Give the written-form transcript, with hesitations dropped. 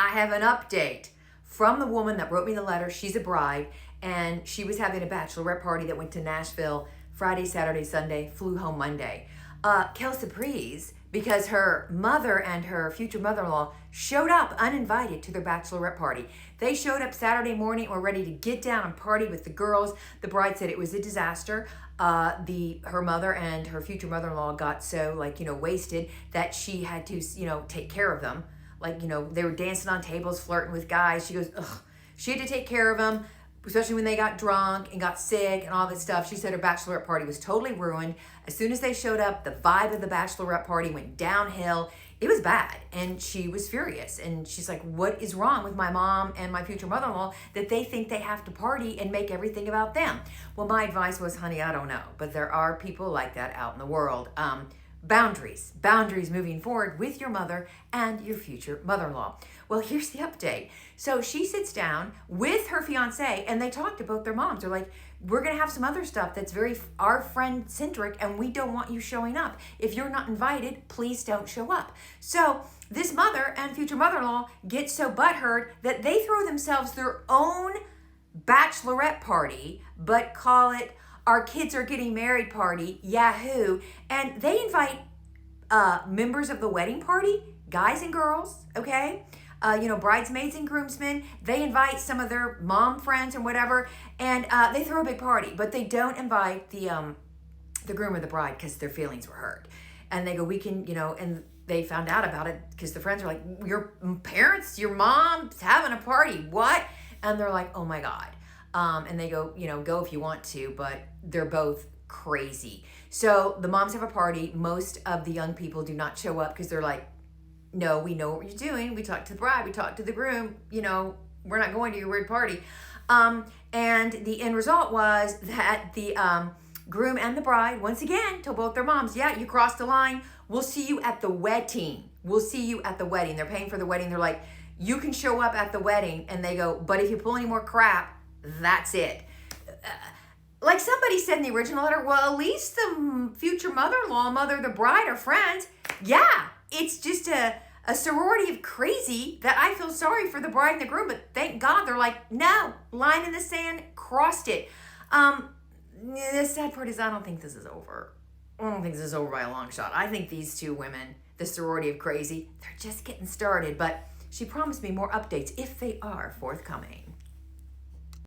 I have an update from the woman that wrote me the letter. She's a bride, and she was having a bachelorette party that went to Nashville Friday, Saturday, Sunday, flew home Monday. Quelle surprise, because her mother and her future mother-in-law showed up uninvited to their bachelorette party. They showed up Saturday morning and were ready to get down and party with the girls. The bride said it was a disaster. Her mother and her future mother-in-law got so wasted that she had to take care of them. They were dancing on tables, flirting with guys. She goes, ugh. She had to take care of them, especially when they got drunk and got sick and all this stuff. She said her bachelorette party was totally ruined. As soon as they showed up, the vibe of the bachelorette party went downhill. It was bad, and she was furious. And she's like, what is wrong with my mom and my future mother-in-law that they think they have to party and make everything about them? Well, my advice was, honey, I don't know. But there are people like that out in the world. Boundaries moving forward with your mother and your future mother-in-law. Well, here's the update. So she sits down with her fiance and they talk to both their moms. They're like, we're going to have some other stuff that's very our friend centric and we don't want you showing up. If you're not invited, please don't show up. So this mother and future mother-in-law get so butthurt that they throw themselves their own bachelorette party, but call it our kids are getting married party, yahoo. And they invite members of the wedding party, guys and girls, okay? Bridesmaids and groomsmen. They invite some of their mom friends and whatever, and they throw a big party, but they don't invite the groom or the bride because their feelings were hurt. And they go, we can, and they found out about it because the friends are like, your parents, your mom's having a party, what? And they're like, oh my God. And they go, go if you want to, but they're both crazy. So the moms have a party. Most of the young people do not show up because they're like, no, we know what you're doing. We talked to the bride, we talked to the groom, we're not going to your weird party. And the end result was that the groom and the bride, once again, told both their moms, yeah, you crossed the line. We'll see you at the wedding. We'll see you at the wedding. They're paying for the wedding. They're like, you can show up at the wedding. And they go, but if you pull any more crap, that's it. Like somebody said in the original letter, well, at least the future mother-in-law, mother, the bride are friends. Yeah, it's just a sorority of crazy that I feel sorry for the bride and the groom, but thank God they're like, no, line in the sand, crossed it. The sad part is I don't think this is over. I don't think this is over by a long shot. I think these two women, the sorority of crazy, they're just getting started, but she promised me more updates if they are forthcoming.